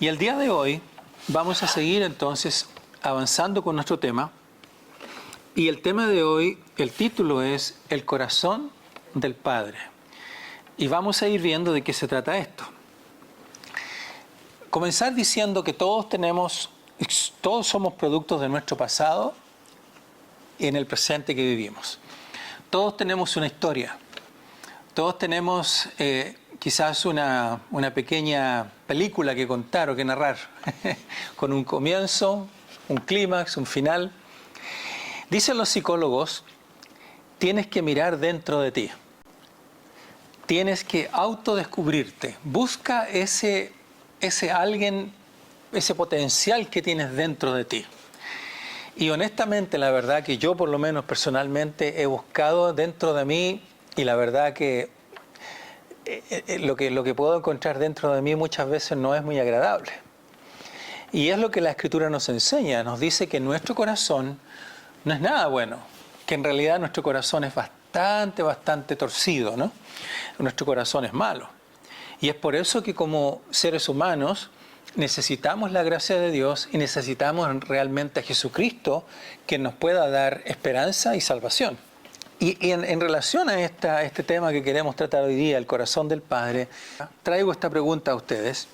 Y el día de hoy vamos a seguir entonces avanzando con nuestro tema. Y el tema de hoy, el título es El corazón del Padre. Y vamos a ir viendo de qué se trata esto. Comenzar diciendo que todos somos productos de nuestro pasado en el presente que vivimos. Todos tenemos una historia. Todos tenemos quizás una pequeña película que contar o que narrar, con un comienzo, un clímax, un final. Dicen los psicólogos, tienes que mirar dentro de ti. Tienes que autodescubrirte. Busca ese alguien, ese potencial que tienes dentro de ti. Y honestamente, la verdad que yo por lo menos personalmente he buscado dentro de mí, y la verdad que lo que puedo encontrar dentro de mí muchas veces no es muy agradable. Y es lo que la Escritura nos enseña. Nos dice que nuestro corazón no es nada bueno, que en realidad nuestro corazón es bastante torcido, ¿no? Nuestro corazón es malo. Y es por eso que como seres humanos necesitamos la gracia de Dios y necesitamos realmente a Jesucristo que nos pueda dar esperanza y salvación. Y en relación a este tema que queremos tratar hoy día, el corazón del Padre, traigo esta pregunta a ustedes.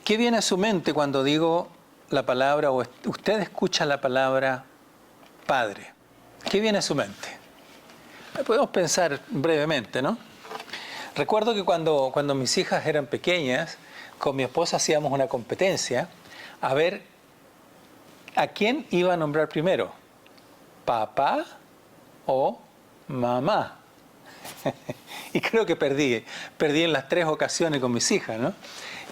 ¿Qué viene a su mente cuando digo la palabra o usted escucha la palabra Padre? ¿Qué viene a su mente? Podemos pensar brevemente, ¿no? Recuerdo que cuando mis hijas eran pequeñas, con mi esposa hacíamos una competencia a ver a quién iba a nombrar primero, papá o mamá. Y creo que perdí en las 3 ocasiones con mis hijas, ¿no?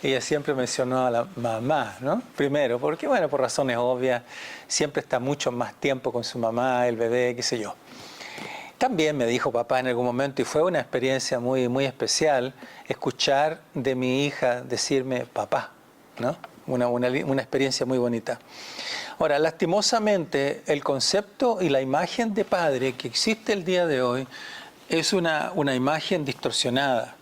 Ella siempre mencionó a la mamá, ¿no? Primero, porque bueno, por razones obvias, siempre está mucho más tiempo con su mamá, el bebé, qué sé yo. También me dijo papá en algún momento y fue una experiencia muy, muy especial escuchar de mi hija decirme papá, ¿no? Una experiencia muy bonita. Ahora, lastimosamente, el concepto y la imagen de padre que existe el día de hoy es una imagen distorsionada,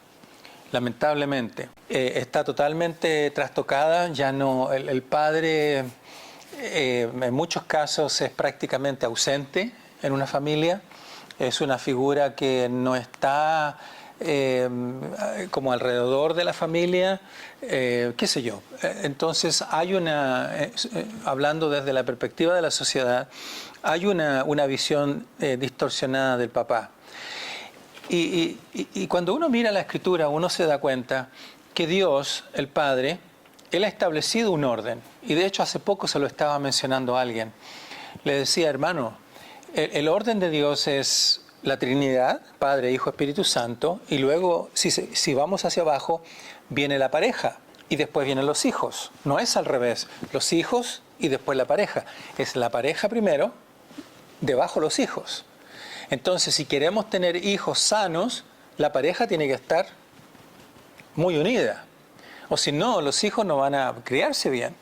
lamentablemente. Está totalmente trastocada, ya no, el padre en muchos casos es prácticamente ausente en una familia. Es una figura que no está como alrededor de la familia, qué sé yo. Entonces hay hablando desde la perspectiva de la sociedad, hay una visión distorsionada del papá. Y cuando uno mira la Escritura, uno se da cuenta que Dios, el Padre, Él ha establecido un orden. Y de hecho hace poco se lo estaba mencionando a alguien. Le decía, hermano, el orden de Dios es la Trinidad, Padre, Hijo, Espíritu Santo, y luego, si vamos hacia abajo, viene la pareja, y después vienen los hijos. No es al revés, los hijos y después la pareja. Es la pareja primero, debajo los hijos. Entonces, si queremos tener hijos sanos, la pareja tiene que estar muy unida. O si no, los hijos no van a criarse bien.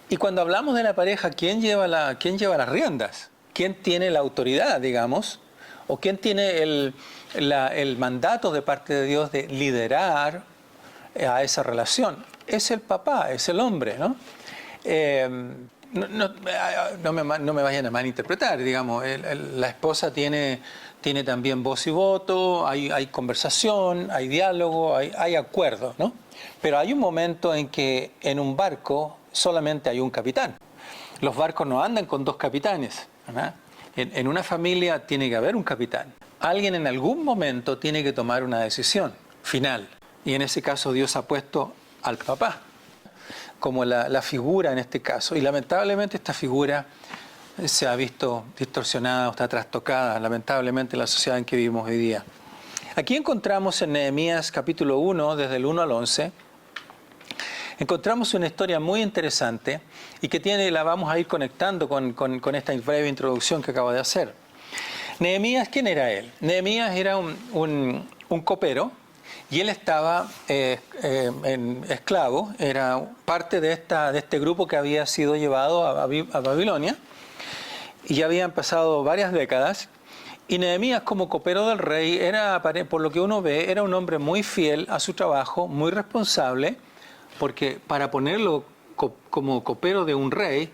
Y cuando hablamos de la pareja, ¿quién lleva las riendas? ¿Quién tiene la autoridad, digamos? ¿O quién tiene el mandato de parte de Dios de liderar a esa relación? Es el papá, es el hombre, ¿no? No me vayan a malinterpretar, digamos. La esposa tiene también voz y voto, hay conversación, hay diálogo, hay acuerdo, ¿no? Pero hay un momento en que en un barco solamente hay un capitán. Los barcos no andan con 2 capitanes, ¿verdad? En una familia tiene que haber un capitán. Alguien en algún momento tiene que tomar una decisión final. Y en ese caso Dios ha puesto al papá como la figura en este caso. Y lamentablemente esta figura se ha visto distorsionada o está trastocada, lamentablemente, en la sociedad en que vivimos hoy día. Aquí encontramos en Nehemías capítulo 1, desde el 1 al 11, encontramos una historia muy interesante y que la vamos a ir conectando con esta breve introducción que acabo de hacer. Nehemías, ¿quién era él? Nehemías era un copero y él estaba esclavo, era parte de este grupo que había sido llevado a Babilonia y ya habían pasado varias décadas. Y Nehemías, como copero del rey, por lo que uno ve, era un hombre muy fiel a su trabajo, muy responsable, porque para ponerlo como copero de un rey,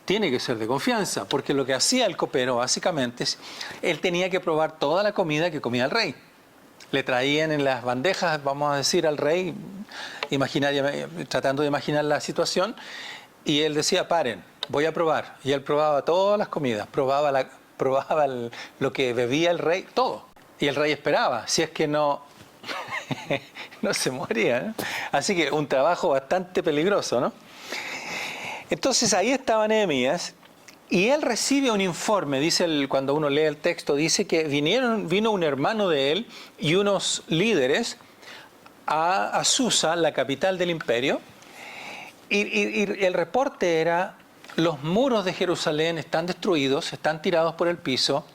tiene que ser de confianza, porque lo que hacía el copero básicamente es, él tenía que probar toda la comida que comía el rey. Le traían en las bandejas, vamos a decir, al rey, tratando de imaginar la situación, y él decía, paren, voy a probar. Y él probaba todas las comidas, probaba lo que bebía el rey, todo. Y el rey esperaba, si es que no, no se moría, ¿no? Así que un trabajo bastante peligroso, ¿no? Entonces ahí estaba Nehemías y él recibe un informe, cuando uno lee el texto, dice que vino un hermano de él y unos líderes a Susa, la capital del imperio, y el reporte era: los muros de Jerusalén están destruidos, están tirados por el piso,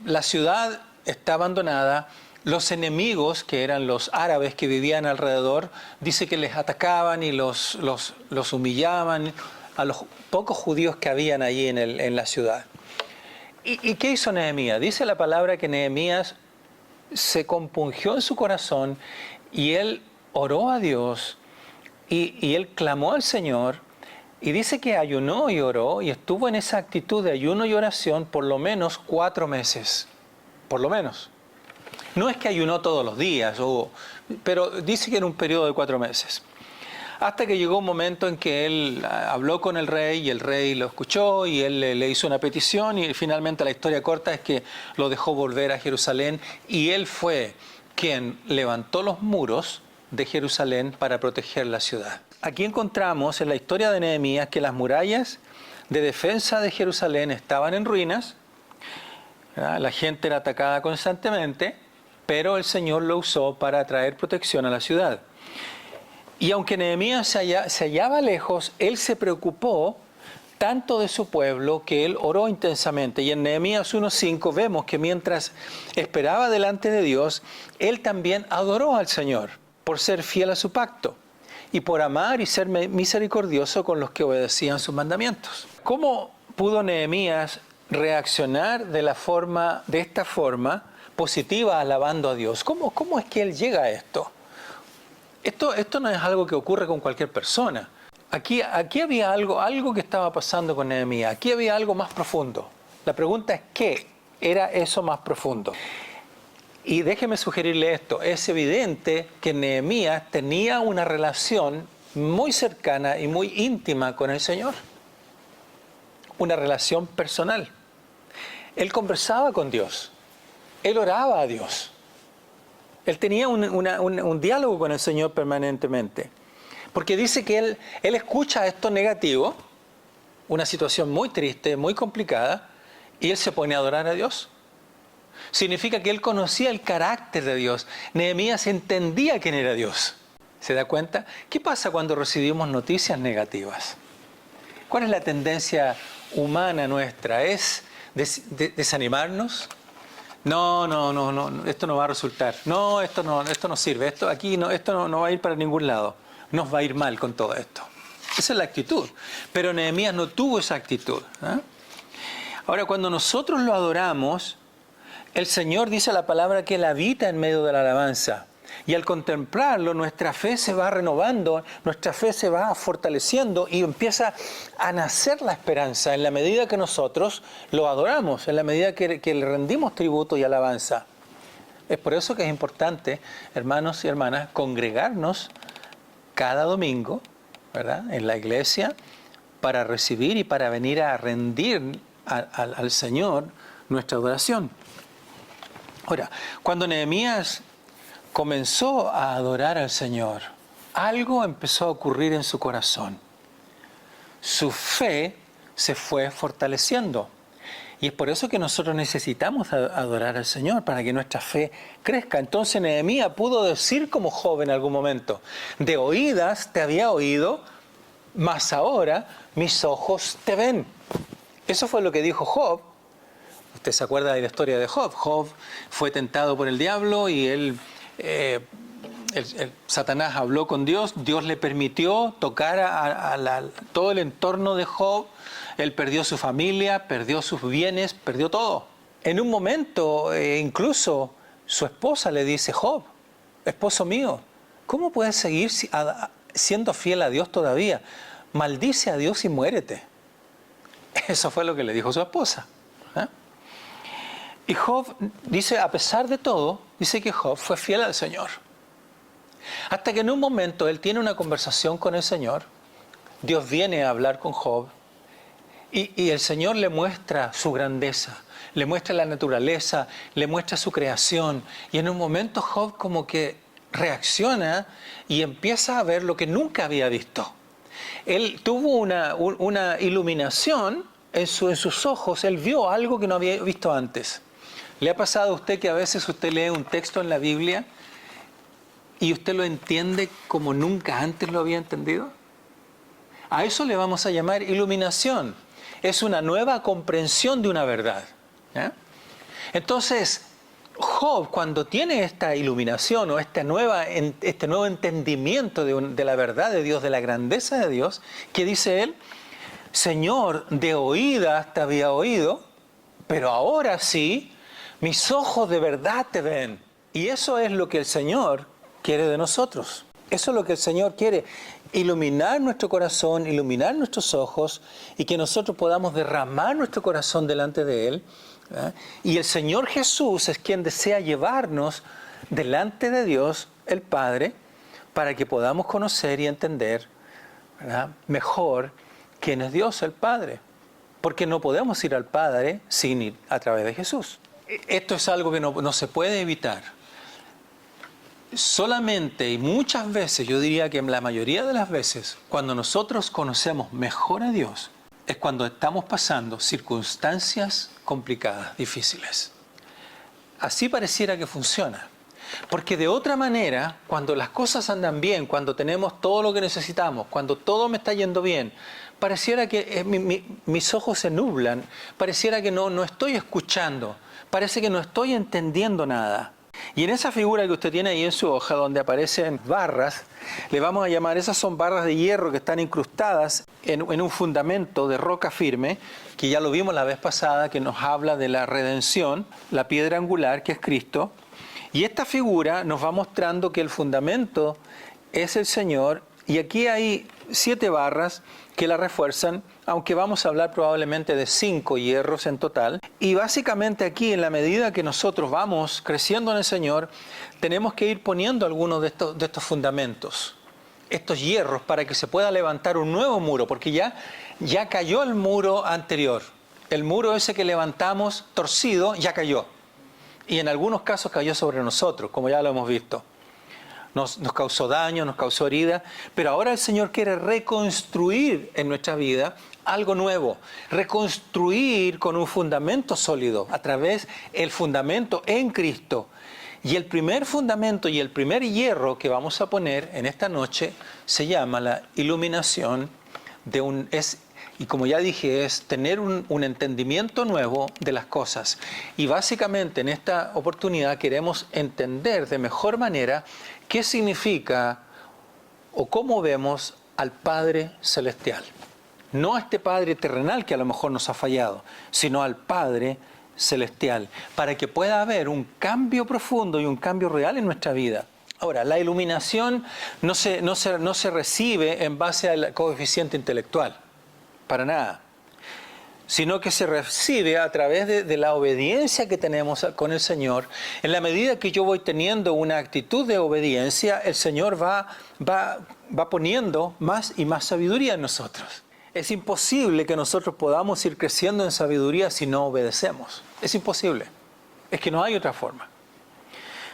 la ciudad está abandonada, los enemigos, que eran los árabes que vivían alrededor, dice que les atacaban y los humillaban a los pocos judíos que habían allí en la ciudad. ¿Y qué hizo Nehemías? Dice la palabra que Nehemías se compungió en su corazón y él oró a Dios y él clamó al Señor, y dice que ayunó y oró y estuvo en esa actitud de ayuno y oración por lo menos 4 meses, por lo menos. No es que ayunó todos los días, pero dice que en un periodo de 4 meses. Hasta que llegó un momento en que él habló con el rey y el rey lo escuchó y él le hizo una petición, y finalmente la historia corta es que lo dejó volver a Jerusalén y él fue quien levantó los muros de Jerusalén para proteger la ciudad. Aquí encontramos en la historia de Nehemías que las murallas de defensa de Jerusalén estaban en ruinas, ¿verdad? La gente era atacada constantemente, pero el Señor lo usó para traer protección a la ciudad. Y aunque Nehemías se hallaba lejos, él se preocupó tanto de su pueblo que él oró intensamente. Y en Nehemías 1:5 vemos que mientras esperaba delante de Dios, él también adoró al Señor por ser fiel a su pacto y por amar y ser misericordioso con los que obedecían sus mandamientos. ¿Cómo pudo Nehemías reaccionar de esta forma positiva, alabando a Dios? ¿Cómo es que él llega a esto? Esto no es algo que ocurre con cualquier persona. Aquí había algo que estaba pasando con Nehemías. Aquí había algo más profundo. La pregunta es, ¿qué era eso más profundo? Y déjeme sugerirle esto. Es evidente que Nehemías tenía una relación muy cercana y muy íntima con el Señor. Una relación personal. Él conversaba con Dios. Él oraba a Dios. Él tenía un diálogo con el Señor permanentemente. Porque dice que él escucha esto negativo, una situación muy triste, muy complicada, y él se pone a adorar a Dios. Significa que él conocía el carácter de Dios. Nehemías entendía quién era Dios. ¿Se da cuenta? ¿Qué pasa cuando recibimos noticias negativas? ¿Cuál es la tendencia humana nuestra? ¿Es desanimarnos? No, esto no va a resultar. No, esto no sirve. Esto no va a ir para ningún lado. Nos va a ir mal con todo esto. Esa es la actitud. Pero Nehemías no tuvo esa actitud, ¿eh? Ahora, cuando nosotros lo adoramos, el Señor dice la palabra que Él habita en medio de la alabanza. Y al contemplarlo, nuestra fe se va renovando, nuestra fe se va fortaleciendo y empieza a nacer la esperanza en la medida que nosotros lo adoramos, en la medida que le rendimos tributo y alabanza. Es por eso que es importante, hermanos y hermanas, congregarnos cada domingo, ¿verdad?, en la iglesia, para recibir y para venir a rendir al Señor nuestra adoración. Ahora, cuando Nehemías comenzó a adorar al Señor, algo empezó a ocurrir en su corazón. Su fe se fue fortaleciendo. Y es por eso que nosotros necesitamos adorar al Señor, para que nuestra fe crezca. Entonces Nehemías pudo decir como Job en algún momento: de oídas te había oído, mas ahora mis ojos te ven. Eso fue lo que dijo Job. Usted se acuerda de la historia de Job. Job fue tentado por el diablo y Satanás habló con Dios. Dios le permitió tocar a todo el entorno de Job. Él perdió su familia, perdió sus bienes, perdió todo. En un momento, incluso su esposa le dice: Job, esposo mío, ¿cómo puedes seguir siendo fiel a Dios todavía. Maldice a Dios y muérete. Eso fue lo que le dijo su esposa. ¿Eh? Y Job dice, a pesar de todo, dice que Job fue fiel al Señor. Hasta que en un momento él tiene una conversación con el Señor. Dios viene a hablar con Job. Y el Señor le muestra su grandeza, le muestra la naturaleza, le muestra su creación. Y en un momento Job como que reacciona y empieza a ver lo que nunca había visto. Él tuvo una iluminación en sus ojos, él vio algo que no había visto antes. ¿Le ha pasado a usted que a veces usted lee un texto en la Biblia y usted lo entiende como nunca antes lo había entendido? A eso le vamos a llamar iluminación. Es una nueva comprensión de una verdad. ¿Eh? Entonces, Job, cuando tiene esta iluminación o este nuevo entendimiento de la verdad de Dios, de la grandeza de Dios, ¿qué dice él? Señor, de oídas te había oído, pero ahora sí, mis ojos de verdad te ven. Y eso es lo que el Señor quiere de nosotros. Eso es lo que el Señor quiere. Iluminar nuestro corazón, iluminar nuestros ojos y que nosotros podamos derramar nuestro corazón delante de Él. ¿Eh? Y el Señor Jesús es quien desea llevarnos delante de Dios, el Padre, para que podamos conocer y entender, ¿verdad?, mejor quién es Dios, el Padre. Porque no podemos ir al Padre sin ir a través de Jesús. Esto es algo que no se puede evitar. Solamente y muchas veces, yo diría que la mayoría de las veces, cuando nosotros conocemos mejor a Dios, es cuando estamos pasando circunstancias complicadas, difíciles. Así pareciera que funciona. Porque de otra manera, cuando las cosas andan bien, cuando tenemos todo lo que necesitamos, cuando todo me está yendo bien, pareciera que mis ojos se nublan, pareciera que no estoy escuchando, parece que no estoy entendiendo nada. Y en esa figura que usted tiene ahí en su hoja, donde aparecen barras, le vamos a llamar, esas son barras de hierro que están incrustadas en un fundamento de roca firme, que ya lo vimos la vez pasada, que nos habla de la redención, la piedra angular que es Cristo. Y esta figura nos va mostrando que el fundamento es el Señor, y aquí hay 7 barras que la refuerzan, aunque vamos a hablar probablemente de 5 hierros en total. Y básicamente aquí, en la medida que nosotros vamos creciendo en el Señor, tenemos que ir poniendo algunos de estos fundamentos, estos hierros, para que se pueda levantar un nuevo muro, porque ya cayó el muro anterior. El muro ese que levantamos torcido ya cayó. Y en algunos casos cayó sobre nosotros, como ya lo hemos visto. Nos causó daño, nos causó herida, pero ahora el Señor quiere reconstruir en nuestra vida algo nuevo, reconstruir con un fundamento sólido, a través del fundamento en Cristo. Y el primer fundamento y el primer hierro que vamos a poner en esta noche se llama la iluminación y como ya dije, es tener un entendimiento nuevo de las cosas. Y básicamente en esta oportunidad queremos entender de mejor manera qué significa o cómo vemos al Padre Celestial. No a este Padre terrenal que a lo mejor nos ha fallado, sino al Padre Celestial, para que pueda haber un cambio profundo y un cambio real en nuestra vida. Ahora, la iluminación no se recibe en base al coeficiente intelectual, para nada, sino que se recibe a través de la obediencia que tenemos con el Señor. En la medida que yo voy teniendo una actitud de obediencia, el Señor va poniendo más y más sabiduría en nosotros. Es imposible que nosotros podamos ir creciendo en sabiduría si no obedecemos. Es imposible. Es que no hay otra forma.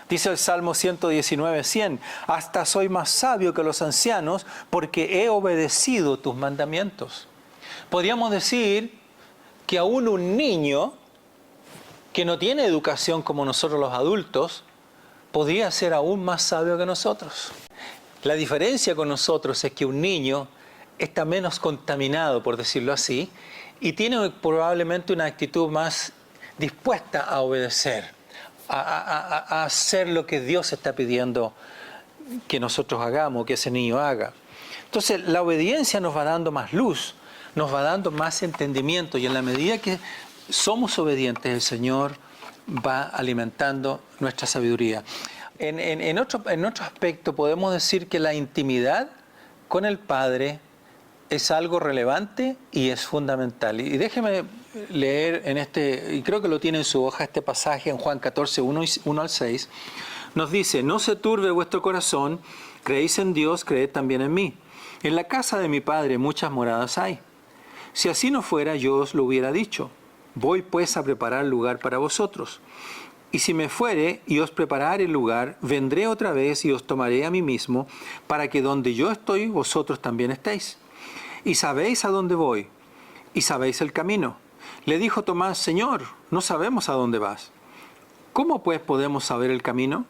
Dice el Salmo 119:100, hasta soy más sabio que los ancianos porque he obedecido tus mandamientos. Podríamos decir que aún un niño que no tiene educación como nosotros los adultos, podría ser aún más sabio que nosotros. La diferencia con nosotros es que un niño está menos contaminado, por decirlo así, y tiene probablemente una actitud más dispuesta a obedecer, a hacer lo que Dios está pidiendo que nosotros hagamos, que ese niño haga. Entonces, la obediencia nos va dando más luz, nos va dando más entendimiento, y en la medida que somos obedientes, el Señor va alimentando nuestra sabiduría. En otro aspecto podemos decir que la intimidad con el Padre es algo relevante y es fundamental. Y déjeme leer y creo que lo tiene en su hoja, este pasaje en Juan 14, 1 al 6. Nos dice: no se turbe vuestro corazón, creéis en Dios, creed también en mí. En la casa de mi Padre muchas moradas hay. Si así no fuera, yo os lo hubiera dicho. Voy pues a preparar lugar para vosotros. Y si me fuere y os preparare el lugar, vendré otra vez y os tomaré a mí mismo, para que donde yo estoy, vosotros también estéis. Y sabéis a dónde voy, y sabéis el camino. Le dijo Tomás: Señor, no sabemos a dónde vas. ¿Cómo pues podemos saber el camino?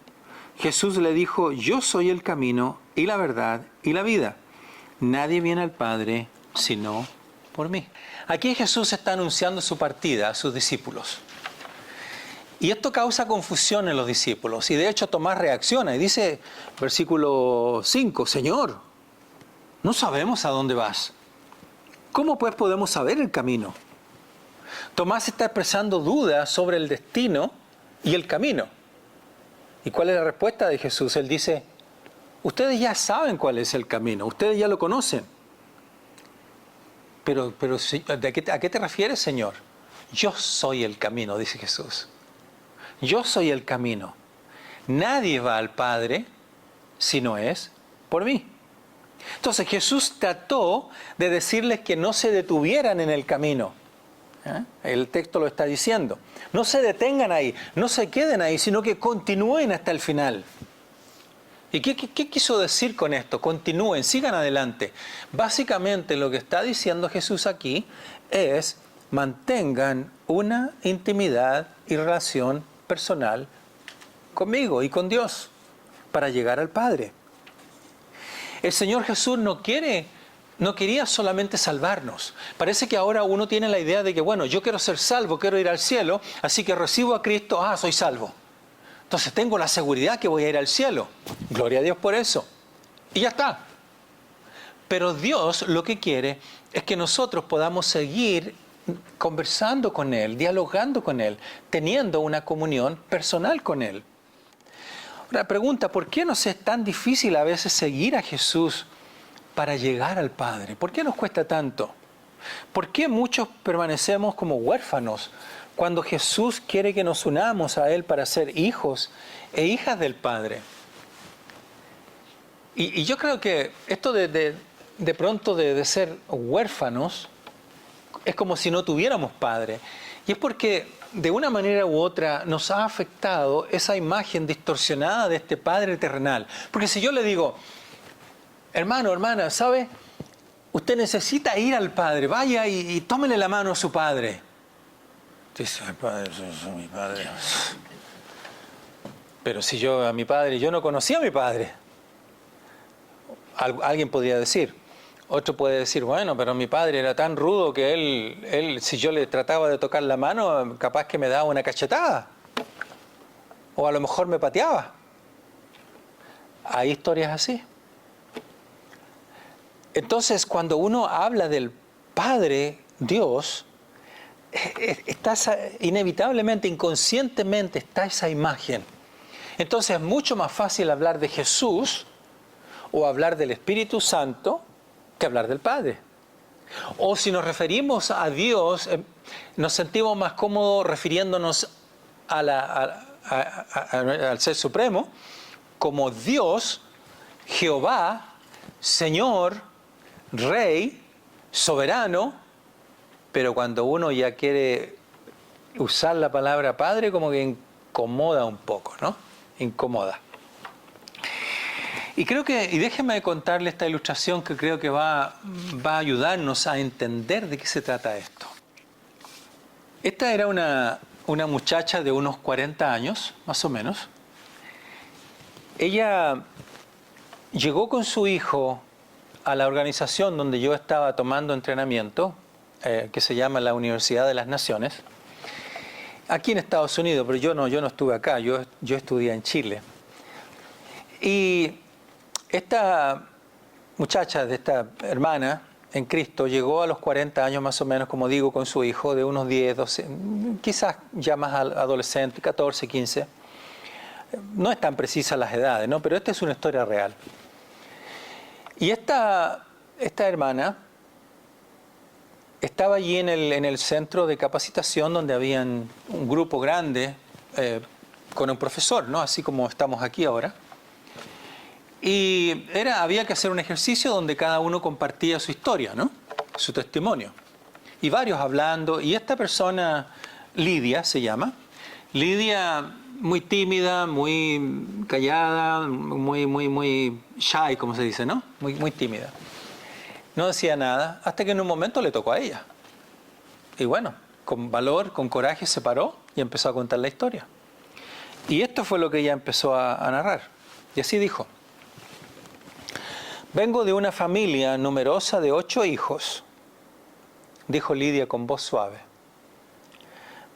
Jesús le dijo: yo soy el camino, y la verdad, y la vida. Nadie viene al Padre sino por mí. Aquí Jesús está anunciando su partida a sus discípulos. Y esto causa confusión en los discípulos. Y de hecho Tomás reacciona y dice, versículo 5, Señor, no sabemos a dónde vas. ¿Cómo pues podemos saber el camino? Tomás está expresando dudas sobre el destino y el camino. ¿Y cuál es la respuesta de Jesús? Él dice, ustedes ya saben cuál es el camino, ustedes ya lo conocen. Pero ¿a qué te refieres, Señor? Yo soy el camino, dice Jesús. Yo soy el camino. Nadie va al Padre si no es por mí. Entonces Jesús trató de decirles que no se detuvieran en el camino. El texto lo está diciendo. No se detengan ahí, no se queden ahí, sino que continúen hasta el final. ¿Y qué quiso decir con esto? Continúen, sigan adelante. Básicamente lo que está diciendo Jesús aquí es mantengan una intimidad y relación personal conmigo y con Dios para llegar al Padre. El Señor Jesús no quería solamente salvarnos. Parece que ahora uno tiene la idea de que, bueno, yo quiero ser salvo, quiero ir al cielo, así que recibo a Cristo, soy salvo. Entonces tengo la seguridad que voy a ir al cielo. Gloria a Dios por eso. Y ya está. Pero Dios lo que quiere es que nosotros podamos seguir conversando con Él, dialogando con Él, teniendo una comunión personal con Él. Ahora pregunta, ¿por qué nos es tan difícil a veces seguir a Jesús para llegar al Padre? ¿Por qué nos cuesta tanto? ¿Por qué muchos permanecemos como huérfanos cuando Jesús quiere que nos unamos a Él para ser hijos e hijas del Padre? Y yo creo que esto de pronto de ser huérfanos es como si no tuviéramos padre. Y es porque de una manera u otra nos ha afectado esa imagen distorsionada de este Padre terrenal. Porque si yo le digo, hermano, hermana, ¿sabe? Usted necesita ir al Padre, vaya y tómele la mano a su Padre. Dice, Padre, soy mi Padre. Pero si yo no conocía a mi Padre. Alguien podría decir. Otro puede decir, bueno, pero mi padre era tan rudo que él, si yo le trataba de tocar la mano, capaz que me daba una cachetada. O a lo mejor me pateaba. Hay historias así. Entonces, cuando uno habla del Padre, Dios, inevitablemente, inconscientemente está esa imagen. Entonces es mucho más fácil hablar de Jesús o hablar del Espíritu Santo que hablar del Padre. O si nos referimos a Dios, nos sentimos más cómodos refiriéndonos al Ser Supremo como Dios, Jehová, Señor, Rey, Soberano, pero cuando uno ya quiere usar la palabra Padre, como que incomoda un poco, ¿no? Incomoda. Y déjenme contarle esta ilustración que creo que va a ayudarnos a entender de qué se trata esto. Esta era una muchacha de unos 40 años, más o menos. Ella llegó con su hijo a la organización donde yo estaba tomando entrenamiento, que se llama la Universidad de las Naciones, aquí en Estados Unidos, pero yo no estuve acá, yo estudié en Chile. Y esta muchacha, de esta hermana en Cristo, llegó a los 40 años más o menos, como digo, con su hijo de unos 10, 12, quizás ya más adolescente, 14, 15. No es tan precisa las edades, ¿no? Pero esta es una historia real. Y esta hermana estaba allí en el centro de capacitación donde habían un grupo grande con un profesor, ¿no? Así como estamos aquí ahora. Y había que hacer un ejercicio donde cada uno compartía su historia, ¿no? Su testimonio. Y varios hablando. Y esta persona, Lidia se llama, Lidia muy tímida, muy callada, muy shy, como se dice, ¿no? Muy tímida. No decía nada, hasta que en un momento le tocó a ella. Y bueno, con valor, con coraje, se paró y empezó a contar la historia. Y esto fue lo que ella empezó a narrar. Y así dijo: vengo de una familia numerosa de 8 hijos, dijo Lidia con voz suave.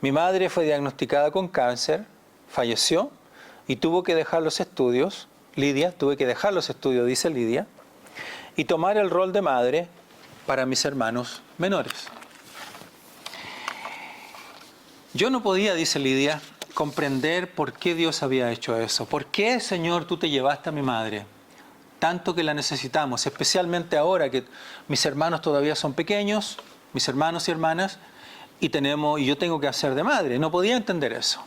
Mi madre fue diagnosticada con cáncer, falleció y tuvo que dejar los estudios. Tuve que dejar los estudios, dice Lidia, y tomar el rol de madre para mis hermanos menores. Yo no podía, dice Lidia, comprender por qué Dios había hecho eso. ¿Por qué, Señor, tú te llevaste a mi madre? Tanto que la necesitamos, especialmente ahora que mis hermanos todavía son pequeños, mis hermanos y hermanas, y yo tengo que hacer de madre. No podía entender eso.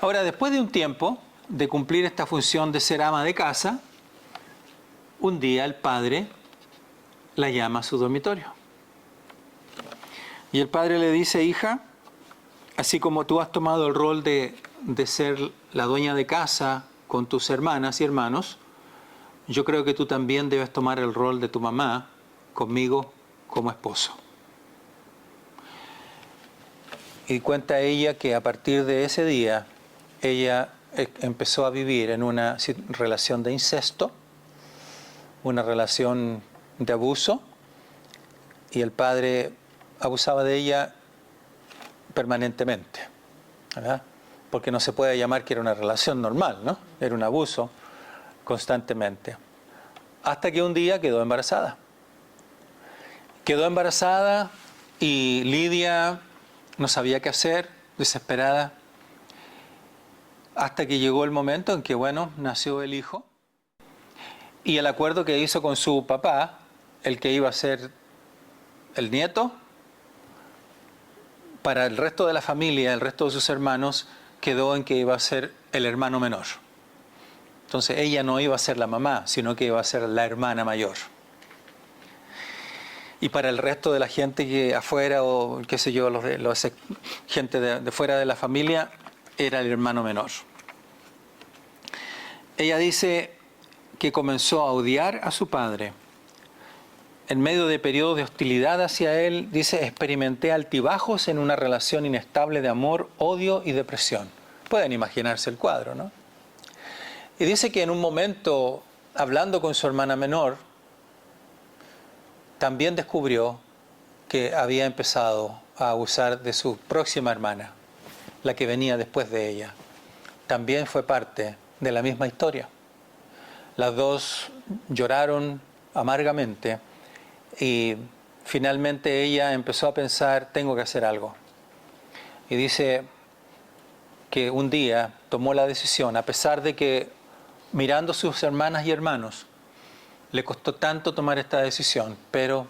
Ahora, después de un tiempo de cumplir esta función de ser ama de casa, un día el padre la llama a su dormitorio. Y el padre le dice: hija, así como tú has tomado el rol de ser la dueña de casa con tus hermanas y hermanos, yo creo que tú también debes tomar el rol de tu mamá conmigo como esposo. Y cuenta ella que a partir de ese día, ella empezó a vivir en una relación de incesto, una relación de abuso, y el padre abusaba de ella permanentemente, ¿verdad? Porque no se puede llamar que era una relación normal, ¿no? Era un abuso constantemente. Hasta que un día quedó embarazada. Quedó embarazada y Lidia no sabía qué hacer, desesperada, hasta que llegó el momento en que, bueno, nació el hijo. Y el acuerdo que hizo con su papá, el que iba a ser el nieto, para el resto de la familia, el resto de sus hermanos, quedó en que iba a ser el hermano menor. Entonces ella no iba a ser la mamá, sino que iba a ser la hermana mayor. Y para el resto de la gente que afuera, o qué sé yo, gente de fuera de la familia, era el hermano menor. Ella dice que comenzó a odiar a su padre. En medio de periodos de hostilidad hacia él, dice, experimenté altibajos en una relación inestable de amor, odio y depresión. Pueden imaginarse el cuadro, ¿no? Y dice que en un momento, hablando con su hermana menor, también descubrió que había empezado a abusar de su próxima hermana, la que venía después de ella. También fue parte de la misma historia. Las dos lloraron amargamente y finalmente ella empezó a pensar: tengo que hacer algo. Y dice que un día tomó la decisión, a pesar de que mirando a sus hermanas y hermanos le costó tanto tomar esta decisión, pero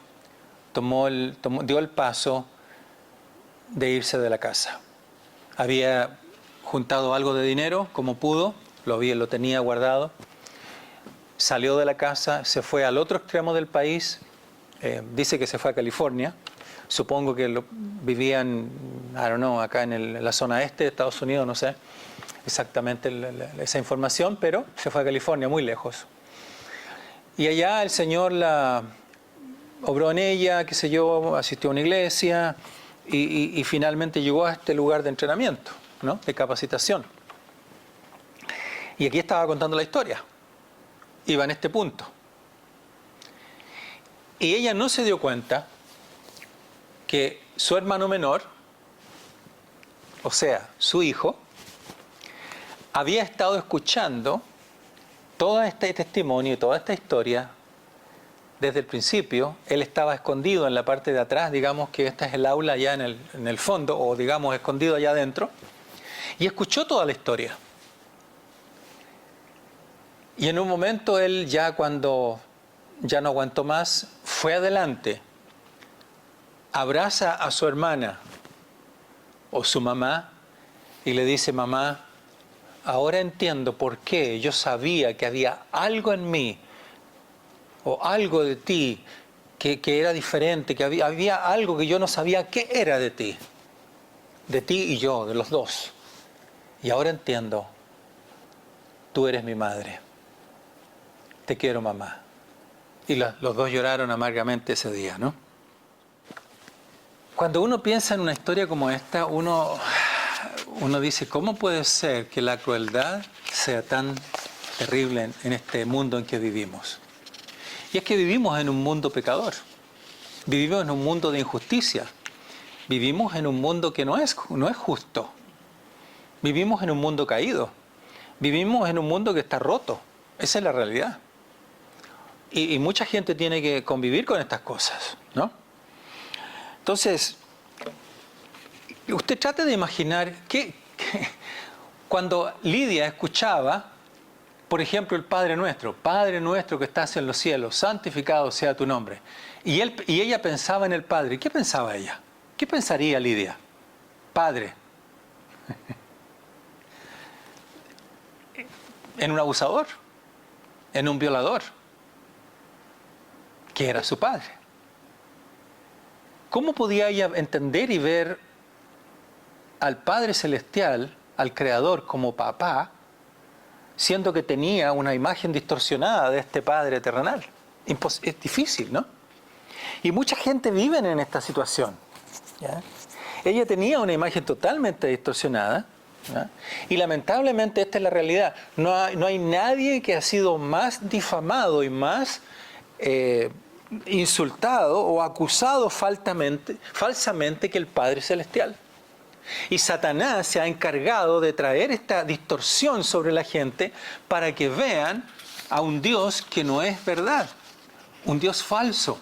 dio el paso de irse de la casa. Había juntado algo de dinero como pudo, lo tenía guardado, salió de la casa, se fue al otro extremo del país, dice que se fue a California, supongo que vivían, acá en la zona este de Estados Unidos, no sé exactamente esa información, pero se fue a California, muy lejos. Y allá el Señor la obró en ella, qué sé yo, asistió a una iglesia y finalmente llegó a este lugar de entrenamiento, ¿no? De capacitación. Y aquí estaba contando la historia. Iba en este punto. Y ella no se dio cuenta que su hermano menor, o sea, su hijo, había estado escuchando todo este testimonio y toda esta historia desde el principio. Él estaba escondido en la parte de atrás, digamos que esta es el aula allá en el fondo, o digamos escondido allá adentro, y escuchó toda la historia. Y en un momento él ya cuando ya no aguantó más, fue adelante, abraza a su hermana o su mamá y le dice: mamá, ahora entiendo por qué yo sabía que había algo en mí o algo de ti que era diferente, que había algo que yo no sabía qué era de ti y yo, de los dos. Y ahora entiendo, tú eres mi madre, te quiero, mamá. Y los dos lloraron amargamente ese día, ¿no? Cuando uno piensa en una historia como esta, uno dice: ¿cómo puede ser que la crueldad sea tan terrible en este mundo en que vivimos? Y es que vivimos en un mundo pecador, vivimos en un mundo de injusticia, vivimos en un mundo que no es justo, vivimos en un mundo caído, vivimos en un mundo que está roto. Esa es la realidad. Y mucha gente tiene que convivir con estas cosas, ¿no? Entonces, usted trate de imaginar que cuando Lidia escuchaba, por ejemplo, el Padre Nuestro que estás en los cielos, santificado sea tu nombre, y ella pensaba en el Padre. ¿Qué pensaba ella? ¿Qué pensaría Lidia? Padre. En un abusador, en un violador, que era su padre. ¿Cómo podía ella entender y ver al Padre Celestial, al Creador, como papá, siendo que tenía una imagen distorsionada de este Padre terrenal? Es difícil, ¿no? Y mucha gente vive en esta situación, ¿ya? Ella tenía una imagen totalmente distorsionada, ¿ya? Y lamentablemente esta es la realidad. No hay nadie que ha sido más difamado y más insultado o acusado falsamente que el Padre Celestial. Y Satanás se ha encargado de traer esta distorsión sobre la gente para que vean a un Dios que no es verdad, un Dios falso,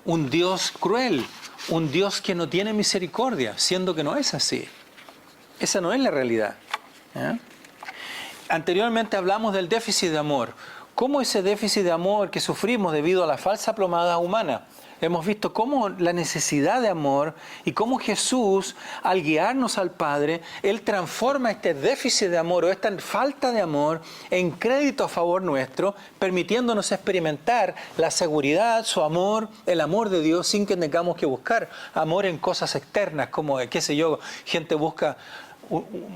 un Dios cruel, un Dios que no tiene misericordia, siendo que no es así. Esa no es la realidad, ¿eh? Anteriormente hablamos del déficit de amor. ¿Cómo ese déficit de amor que sufrimos debido a la falsa plomada humana? Hemos visto cómo la necesidad de amor y cómo Jesús, al guiarnos al Padre, Él transforma este déficit de amor o esta falta de amor en crédito a favor nuestro, permitiéndonos experimentar la seguridad, su amor, el amor de Dios sin que tengamos que buscar amor en cosas externas, como, qué sé yo,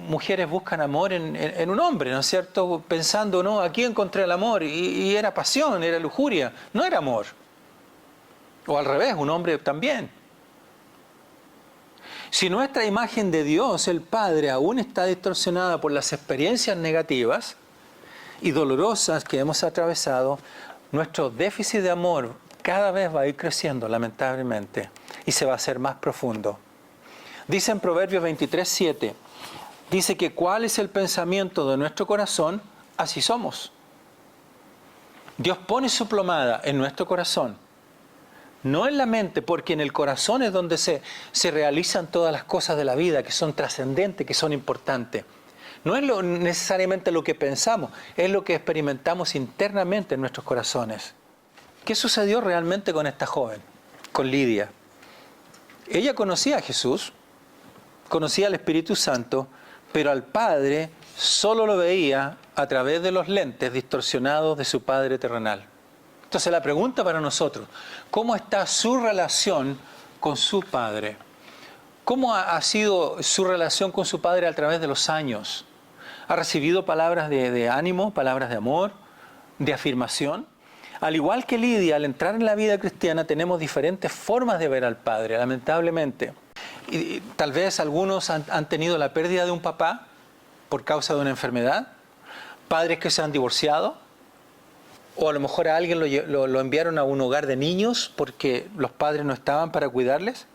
mujeres buscan amor en un hombre, ¿no es cierto? Pensando, no, aquí encontré el amor, y era pasión, era lujuria, no era amor. O al revés, un hombre también. Si nuestra imagen de Dios, el Padre, aún está distorsionada por las experiencias negativas y dolorosas que hemos atravesado, nuestro déficit de amor cada vez va a ir creciendo, lamentablemente, y se va a hacer más profundo. Dice en Proverbios 23:7, dice que cuál es el pensamiento de nuestro corazón, así somos. Dios pone su plomada en nuestro corazón, no en la mente, porque en el corazón es donde se realizan todas las cosas de la vida que son trascendentes, que son importantes. No es necesariamente lo que pensamos, es lo que experimentamos internamente en nuestros corazones. ¿Qué sucedió realmente con esta joven, con Lidia? Ella conocía a Jesús, conocía al Espíritu Santo, pero al Padre solo lo veía a través de los lentes distorsionados de su Padre terrenal. Entonces la pregunta para nosotros: ¿cómo está su relación con su Padre? ¿Cómo ha sido su relación con su Padre a través de los años? ¿Ha recibido palabras de ánimo, palabras de amor, de afirmación? Al igual que Lidia, al entrar en la vida cristiana tenemos diferentes formas de ver al Padre, lamentablemente. Y tal vez algunos han tenido la pérdida de un papá por causa de una enfermedad, padres que se han divorciado, o a lo mejor a alguien lo enviaron a un hogar de niños porque los padres no estaban para cuidarles.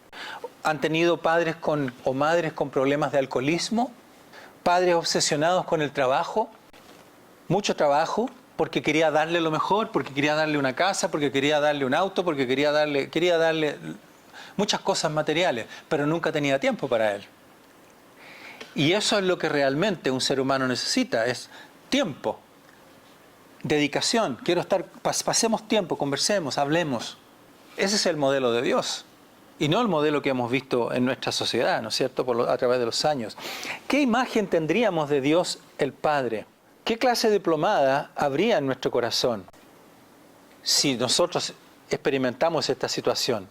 Han tenido padres o madres con problemas de alcoholismo, padres obsesionados con el trabajo, mucho trabajo, porque quería darle lo mejor, porque quería darle una casa, porque quería darle un auto, porque quería darle muchas cosas materiales, pero nunca tenía tiempo para él. Y eso es lo que realmente un ser humano necesita, es tiempo dedicación. Quiero estar, pasemos tiempo, conversemos, hablemos. Ese es el modelo de Dios. Y no el modelo que hemos visto en nuestra sociedad, ¿no es cierto?, a través de los años. ¿Qué imagen tendríamos de Dios el Padre? ¿Qué clase de diplomada habría en nuestro corazón si nosotros experimentamos esta situación?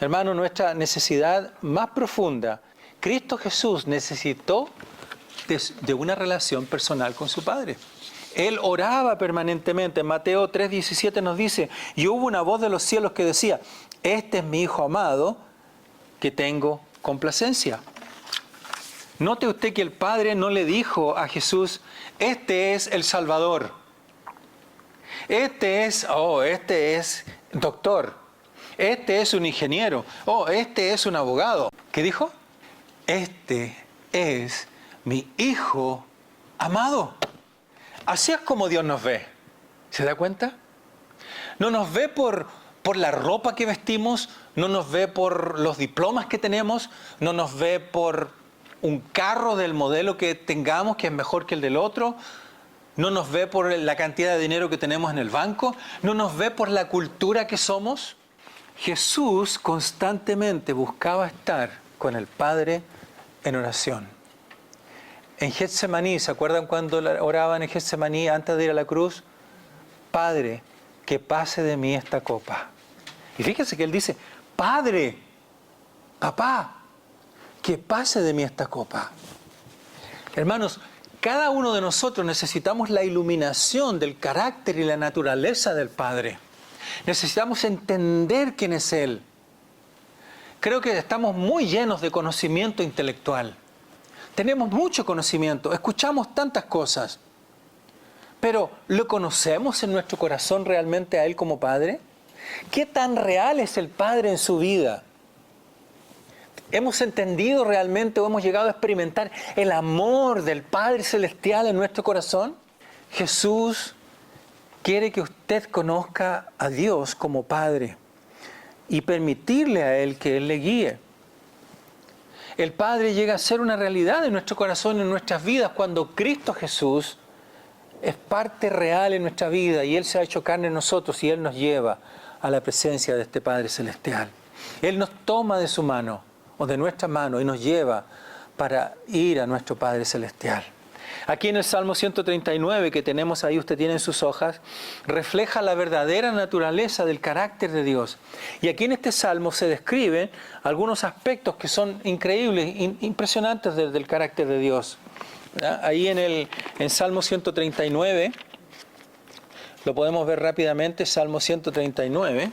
Hermano, nuestra necesidad más profunda, Cristo Jesús necesitó de una relación personal con su Padre. Él oraba permanentemente. En Mateo 3:17 nos dice, y hubo una voz de los cielos que decía, este es mi Hijo amado, que tengo complacencia. Note usted que el Padre no le dijo a Jesús, este es el Salvador. Este es doctor. Este es un ingeniero. Este es un abogado. ¿Qué dijo? Este es mi Hijo amado. Así es como Dios nos ve. ¿Se da cuenta? No nos ve por la ropa que vestimos, no nos ve por los diplomas que tenemos, no nos ve por un carro del modelo que tengamos que es mejor que el del otro, no nos ve por la cantidad de dinero que tenemos en el banco, no nos ve por la cultura que somos. Jesús constantemente buscaba estar con el Padre en oración. En Getsemaní, ¿se acuerdan cuando oraban en Getsemaní antes de ir a la cruz? Padre, que pase de mí esta copa. Y fíjense que él dice, Padre, papá, que pase de mí esta copa. Hermanos, cada uno de nosotros necesitamos la iluminación del carácter y la naturaleza del Padre. Necesitamos entender quién es Él. Creo que estamos muy llenos de conocimiento intelectual. Tenemos mucho conocimiento, escuchamos tantas cosas. Pero, ¿lo conocemos en nuestro corazón realmente a Él como Padre? ¿Qué tan real es el Padre en su vida? ¿Hemos entendido realmente o hemos llegado a experimentar el amor del Padre Celestial en nuestro corazón? Jesús quiere que usted conozca a Dios como Padre y permitirle a Él que Él le guíe. El Padre llega a ser una realidad en nuestro corazón, en nuestras vidas, cuando Cristo Jesús es parte real en nuestra vida y Él se ha hecho carne en nosotros y Él nos lleva a la presencia de este Padre Celestial. Él nos toma de su mano o de nuestra mano y nos lleva para ir a nuestro Padre Celestial. Aquí en el Salmo 139 que tenemos ahí, usted tiene en sus hojas, refleja la verdadera naturaleza del carácter de Dios. Y aquí en este Salmo se describen algunos aspectos que son increíbles, impresionantes del carácter de Dios. Ahí en Salmo 139, lo podemos ver rápidamente, Salmo 139.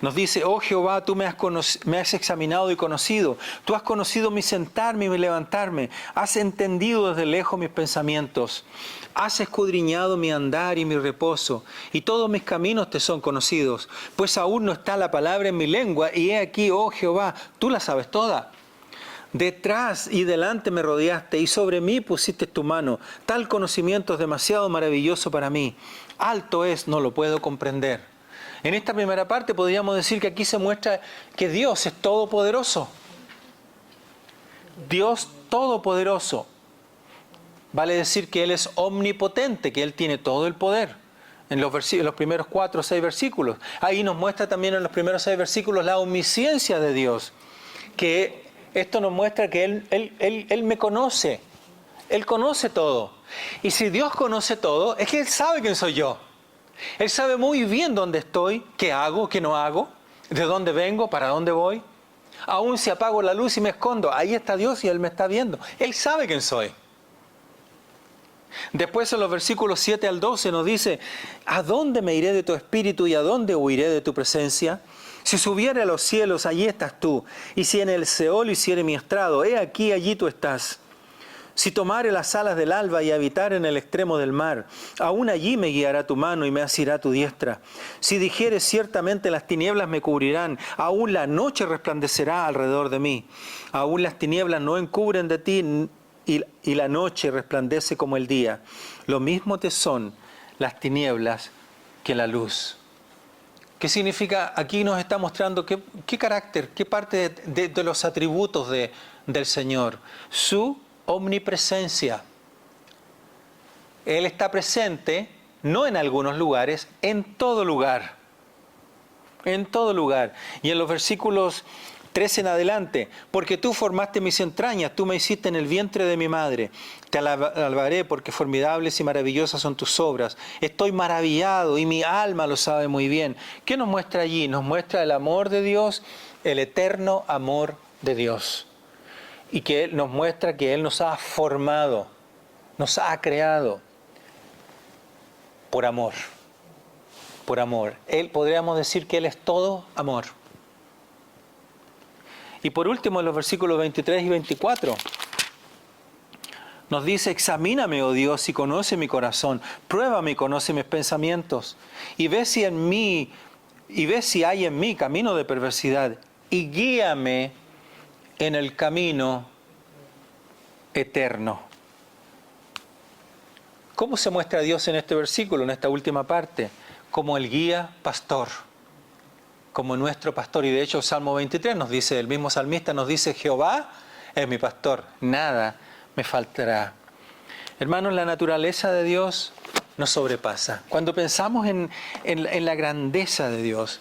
Nos dice, oh Jehová, tú me has examinado y conocido. Tú has conocido mi sentarme y mi levantarme. Has entendido desde lejos mis pensamientos. Has escudriñado mi andar y mi reposo. Y todos mis caminos te son conocidos. Pues aún no está la palabra en mi lengua. Y he aquí, oh Jehová, tú la sabes toda. Detrás y delante me rodeaste y sobre mí pusiste tu mano. Tal conocimiento es demasiado maravilloso para mí. Alto es, no lo puedo comprender. En esta primera parte podríamos decir que aquí se muestra que Dios es todopoderoso. Dios todopoderoso. Vale decir que Él es omnipotente, que Él tiene todo el poder. En los primeros 4 o 6 versículos. Ahí nos muestra también en los primeros 6 versículos la omnisciencia de Dios. Que esto nos muestra que Él me conoce. Él conoce todo. Y si Dios conoce todo, es que Él sabe quién soy yo. Él sabe muy bien dónde estoy, qué hago, qué no hago, de dónde vengo, para dónde voy. Aún si apago la luz y me escondo, ahí está Dios y Él me está viendo. Él sabe quién soy. Después en los versículos 7 al 12 nos dice, ¿a dónde me iré de tu espíritu y a dónde huiré de tu presencia? Si subiere a los cielos, allí estás tú. Y si en el Seol hiciere mi estrado, he aquí, allí tú estás. Si tomare las alas del alba y habitar en el extremo del mar, aún allí me guiará tu mano y me asirá tu diestra. Si dijere ciertamente las tinieblas me cubrirán, aún la noche resplandecerá alrededor de mí. Aún las tinieblas no encubren de ti y la noche resplandece como el día. Lo mismo te son las tinieblas que la luz. ¿Qué significa? Aquí nos está mostrando qué carácter, qué parte de los atributos del Señor. Su omnipresencia. Él está presente, no en algunos lugares, en todo lugar. En todo lugar. Y en los versículos 13 en adelante, porque tú formaste mis entrañas, tú me hiciste en el vientre de mi madre. Te alabaré porque formidables y maravillosas son tus obras. Estoy maravillado y mi alma lo sabe muy bien. ¿Qué nos muestra allí? Nos muestra el amor de Dios, el eterno amor de Dios. Y que Él nos muestra que Él nos ha formado, nos ha creado por amor. Por amor. Él, podríamos decir que Él es todo amor. Y por último, en los versículos 23 y 24, nos dice: examíname, oh Dios, y conoce mi corazón, pruébame y conoce mis pensamientos, y ve si hay en mí camino de perversidad, y guíame en el camino eterno. ¿Cómo se muestra Dios en este versículo, en esta última parte? Como el guía pastor, como nuestro pastor. Y de hecho el Salmo 23 nos dice, el mismo salmista nos dice: Jehová es mi pastor, nada me faltará. Hermanos, la naturaleza de Dios nos sobrepasa. Cuando pensamos en la grandeza de Dios,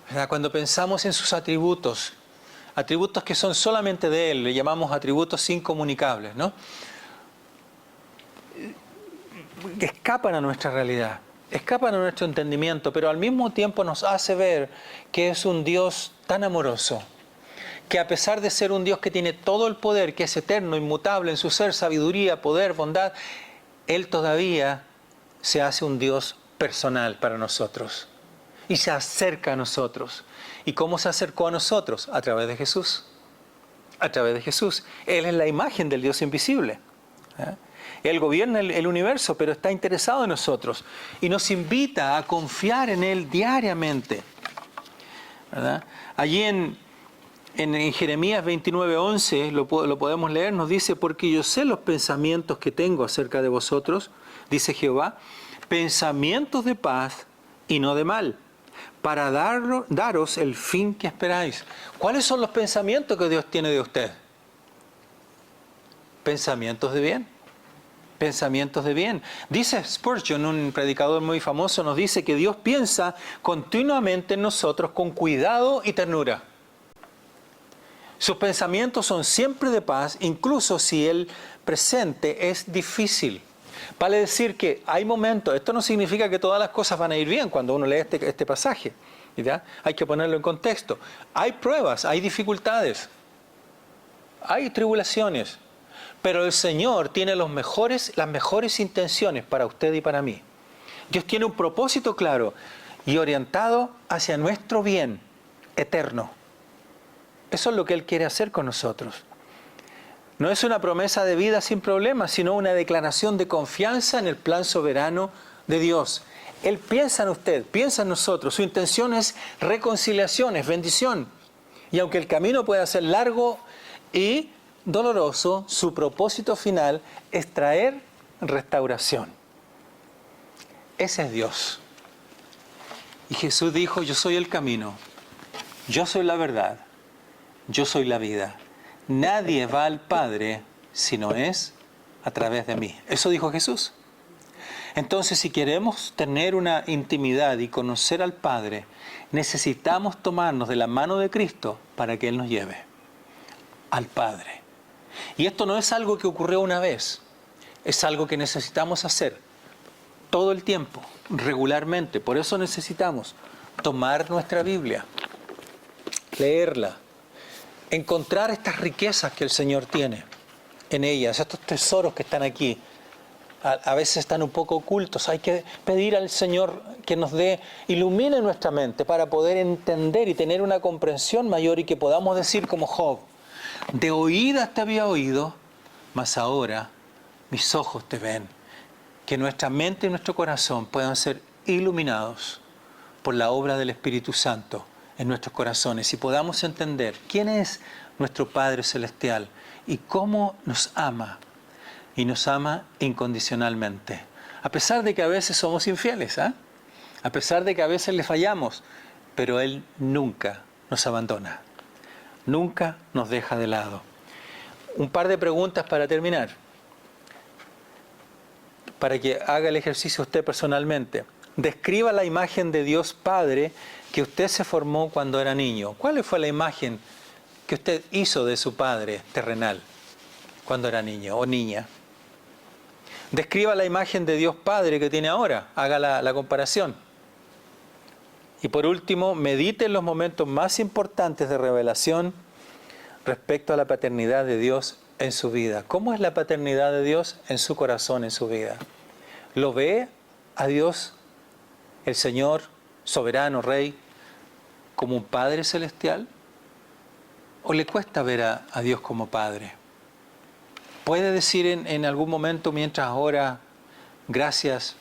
¿verdad? Cuando pensamos en sus atributos que son solamente de Él, le llamamos atributos incomunicables, ¿no? Que escapan a nuestra realidad, escapan a nuestro entendimiento, pero al mismo tiempo nos hace ver que es un Dios tan amoroso, que a pesar de ser un Dios que tiene todo el poder, que es eterno, inmutable en su ser, sabiduría, poder, bondad, Él todavía se hace un Dios personal para nosotros y se acerca a nosotros. ¿Y cómo se acercó a nosotros? A través de Jesús. A través de Jesús. Él es la imagen del Dios invisible. Él gobierna el universo, pero está interesado en nosotros y nos invita a confiar en Él diariamente, ¿verdad? Allí en Jeremías 29:11 lo podemos leer, nos dice: porque yo sé los pensamientos que tengo acerca de vosotros, dice Jehová, pensamientos de paz y no de mal, para daros el fin que esperáis. ¿Cuáles son los pensamientos que Dios tiene de usted? Pensamientos de bien. Pensamientos de bien. Dice Spurgeon, un predicador muy famoso, nos dice que Dios piensa continuamente en nosotros con cuidado y ternura. Sus pensamientos son siempre de paz, incluso si el presente es difícil. Vale decir que hay momentos, esto no significa que todas las cosas van a ir bien cuando uno lee este pasaje, ¿verdad? Hay que ponerlo en contexto. Hay pruebas, hay dificultades, hay tribulaciones. Pero el Señor tiene las mejores intenciones para usted y para mí. Dios tiene un propósito claro y orientado hacia nuestro bien eterno. Eso es lo que Él quiere hacer con nosotros. No es una promesa de vida sin problemas, sino una declaración de confianza en el plan soberano de Dios. Él piensa en usted, piensa en nosotros. Su intención es reconciliación, es bendición. Y aunque el camino pueda ser largo y doloroso, su propósito final es traer restauración. Ese es Dios. Y Jesús dijo: yo soy el camino, yo soy la verdad, yo soy la vida. Nadie va al Padre si no es a través de mí. Eso dijo Jesús. Entonces, si queremos tener una intimidad y conocer al Padre, necesitamos tomarnos de la mano de Cristo para que Él nos lleve al Padre. Y esto no es algo que ocurrió una vez, es algo que necesitamos hacer todo el tiempo, regularmente. Por eso necesitamos tomar nuestra Biblia, leerla, encontrar estas riquezas que el Señor tiene en ellas, estos tesoros que están aquí. A veces están un poco ocultos. Hay que pedir al Señor que nos ilumine nuestra mente para poder entender y tener una comprensión mayor y que podamos decir como Job: de oídas te había oído, mas ahora mis ojos te ven. Que nuestra mente y nuestro corazón puedan ser iluminados por la obra del Espíritu Santo en nuestros corazones y podamos entender quién es nuestro Padre Celestial y cómo nos ama. Y nos ama incondicionalmente. A pesar de que a veces somos infieles, a pesar de que a veces le fallamos, pero Él nunca nos abandona. Nunca nos deja de lado. Un par de preguntas para terminar. para que haga el ejercicio usted personalmente. Describa la imagen de Dios Padre que usted se formó cuando era niño. ¿Cuál fue la imagen que usted hizo de su Padre terrenal cuando era niño o niña? Describa la imagen de Dios Padre que tiene ahora. Haga la comparación. Y por último, medite en los momentos más importantes de revelación respecto a la paternidad de Dios en su vida. ¿Cómo es la paternidad de Dios en su corazón, en su vida? ¿Lo ve a Dios, el Señor, soberano, Rey, como un Padre celestial? ¿O le cuesta ver a Dios como Padre? ¿Puede decir en algún momento mientras ora, gracias,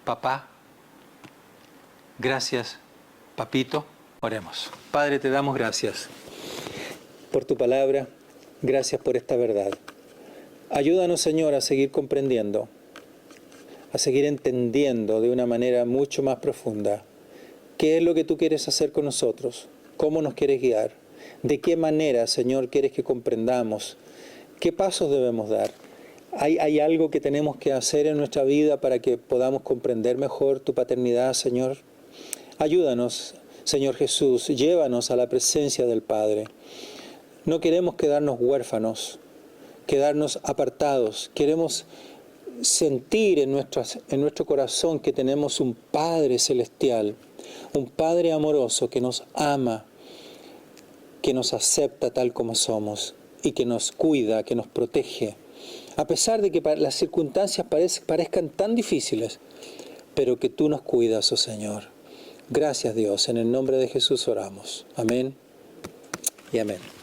papá? Gracias, papito. Oremos. Padre, te damos gracias por tu palabra. Gracias por esta verdad. Ayúdanos, Señor, a seguir comprendiendo, a seguir entendiendo de una manera mucho más profunda qué es lo que tú quieres hacer con nosotros, cómo nos quieres guiar, de qué manera, Señor, quieres que comprendamos, qué pasos debemos dar. ¿Hay algo que tenemos que hacer en nuestra vida para que podamos comprender mejor tu paternidad, Señor? Ayúdanos, Señor Jesús, llévanos a la presencia del Padre. No queremos quedarnos huérfanos, quedarnos apartados. Queremos sentir en nuestro corazón que tenemos un Padre celestial, un Padre amoroso que nos ama, que nos acepta tal como somos y que nos cuida, que nos protege. A pesar de que las circunstancias parezcan tan difíciles, pero que tú nos cuidas, oh Señor. Gracias, Dios. En el nombre de Jesús oramos. Amén y amén.